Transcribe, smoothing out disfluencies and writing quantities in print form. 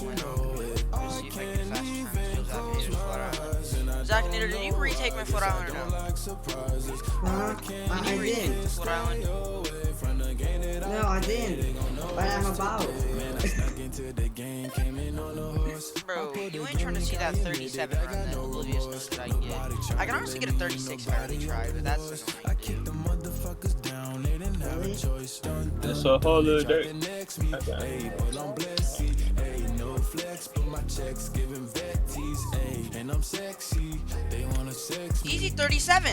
that win. Let's see if I can get faster time to kill Zakinator's Flood Island. Zakinator, did you retake my Flood Island or no? Huh? Did I you retake did. the Flood Island? No, I didn't. But I'm about. Bro, you ain't trying to see that 37 run that Obliviousness that I get. I can honestly get a 36 if I really try, but that's annoying, dude. Really? It's a holiday. Okay. Easy 37.